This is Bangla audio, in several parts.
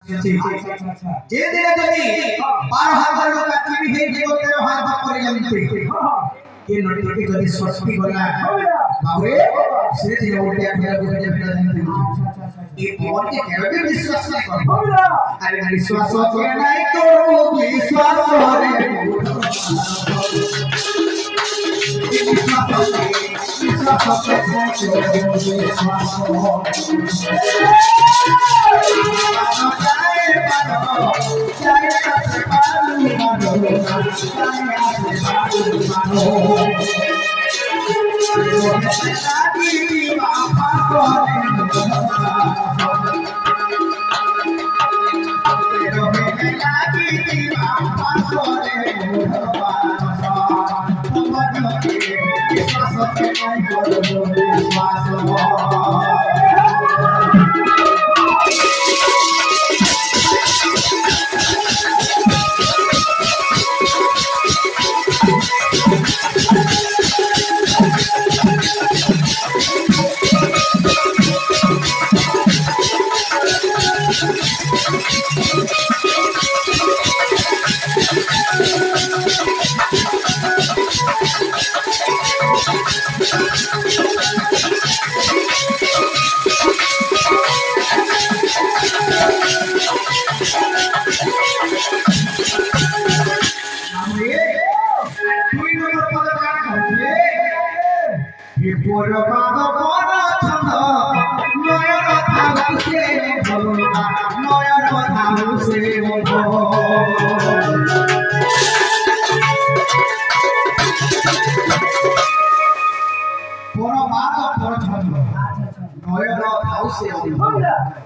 যে দিনে যদি 12,000 লোক চাকরি হয়ে গেল 13,000 করে জানতে এই নটিকে যদি সত্যি গলা বাবরে সে দিনে উঠে একটা বুঝে ফেলা জানতে এই পরকে কেবে বিশ্বাস না করবে আরে বিশ্বাস করে নাই তো বিশ্বাস করে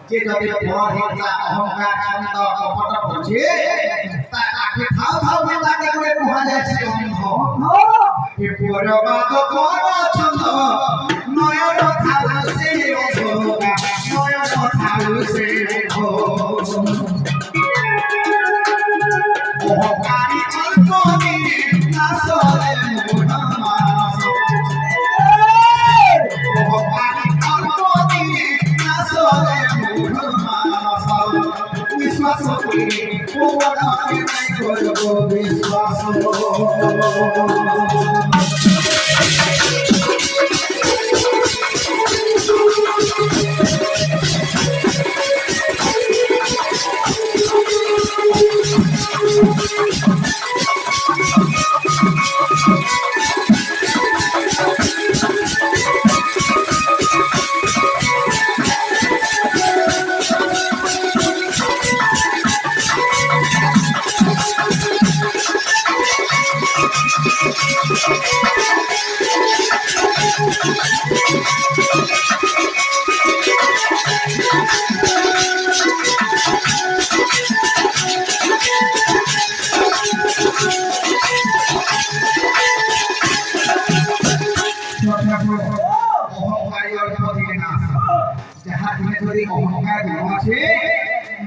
যে যদি পরহিংসা অহংকার ছন্দ কপট করছে তা আখি থাও থাও তাকে করে কুহা যাচ্ছে অন্ধ এ পরবাদ কোন ছন্দ নয়ন থাউসে অন্ধ নয়ন থাউসে অহংকারী অল্প দিনে নাসরে মুহাম্মদ অহংকারী অল্প দিনে নাসরে বিশ্বাস করে ওনাকে নাই করব বিশ্বাস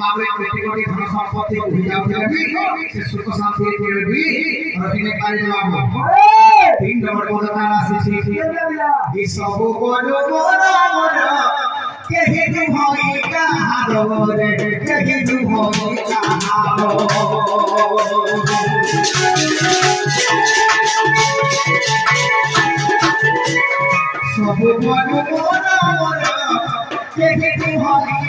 बाबरे कोटि धन संपत्ति भुजा फिरबी से सुख शांति फिरबी और दिने काल जवाब 3 नंबर को बताना से ई सब को जो मोरा मोरा केहि तू होई कहां रे केहि तू होई कहां सब को जो मोरा मोरा केहि तू होई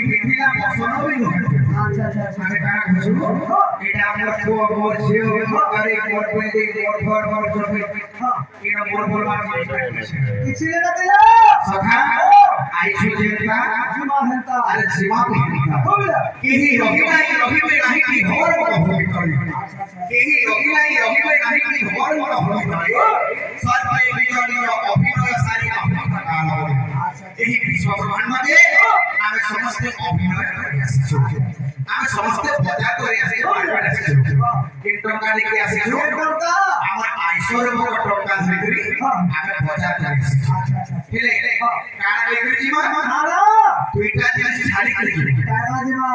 ପିନ୍ଧିଲା ପସନ୍ଦ ବି ନୁହେଁ আচ্ছা আচ্ছা আচ্ছা ଆମେ କାଣା ବୁଝିବୁ ଏଇଟା ଆମର ପୁଅ ମୋର ଝିଅ ମୋର ଗାଡ଼ି ମୋର ପିନ୍ଧି ମୋର ଘର ମୋର ଜମି ଏଇଟା ମୋର ମୋର କିଛି ନା দিলা ସଖା ଆଇଛୁ ଯେନ୍ତା জিমা হেনতা ଆରେ ସୀମା ପିନ୍ଧିଲା কবিলা କେହି ରହିବେ ନାହିଁ କି ଘର ମୋର ଭୂମି ତଳେ କେହି ରହିବେ ନାହିଁ କି ଘର ମୋର ଭୂମି ତଳେ ସର୍ବେ ବିଜୟର ଅଭିନୟ ସାରି ଏହି ବିଶ୍ୱ ବ୍ରହ୍ମାଣ୍ଡରେ ଆମେ ସମସ୍ତେ ଅଭିନୟ କରି ଆସିଛୁ ଆମେ ସମସ୍ତେ ମଜା କରି ଆସିଛୁ ଏ ଟଙ୍କା ନେଇକି ଆସିଛୁ করতা ଆମର ଆଇଶ୍ୱର୍ଯ୍ୟ ଟଙ୍କା ଧରିକରି ଆମେ ମଜା କରି ଆସିଛୁ ହେଲେ କାଣା ନେଇକରି ଯିବା আরা ଦୁଇଟା ଜିନିଷ ଛାଡ଼ିକରି ଯିବା টাকা জিমা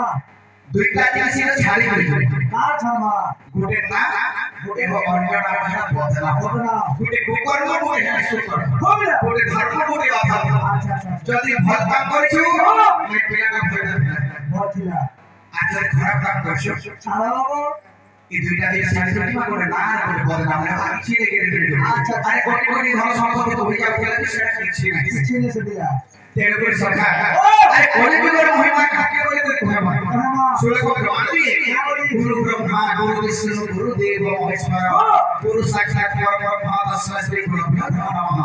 দুইটা জিনিস ছাড়ি করে কার ছামা গোটে না গোটে অন্য না বদলা বদলা গোটে কুকর্ম গোটে সুকর্ম কবিলা গোটে ধর্ম গোটে অধর্ম আচ্ছা আচ্ছা যদি ভাল কাম করিছু আমি পিলাটা ভয়লা বলছিলা আর যদি খারাপ কাম করছো ছাড়া বাবু এই দুইটা জিনিস ছাড়ি করে গোটে না গোটে বদলা আমরা কিছু লেগে রেখে আচ্ছা আরে কোটি কোটি ধন সম্পত্তি তো হয়ে যাবে সেটা কিছু না কিছু নেই সেদিলা তেরুপুর সরকার আরে কোটি কোটি মহিমা কাকে বলে কইবা সুরে কো প্রমাণ দিয়ে গুরু ব্রহ্মা গুরু বিষ্ণু গুরু দেব মহেশ্বর গুরু সাক্ষাৎ পরব্রহ্ম তস্মৈ শ্রী গুরুভ্যো নমঃ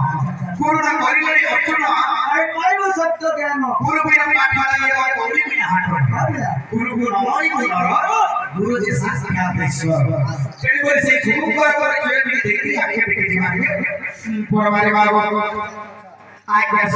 গুরু না করিলে অর্জুন আরে কইব সত্য জ্ঞান গুরু বিনা পাঠ লাগে এবং গৌরী বিনা হাট কবিলা গুরু গুরু নমই গুরু গুরু যে সাক্ষাৎ ঈশ্বর সেই বলে সেই গুরু করে যদি দেখি আগে দেখে দিবা পরমারে বাবা আই ক্যান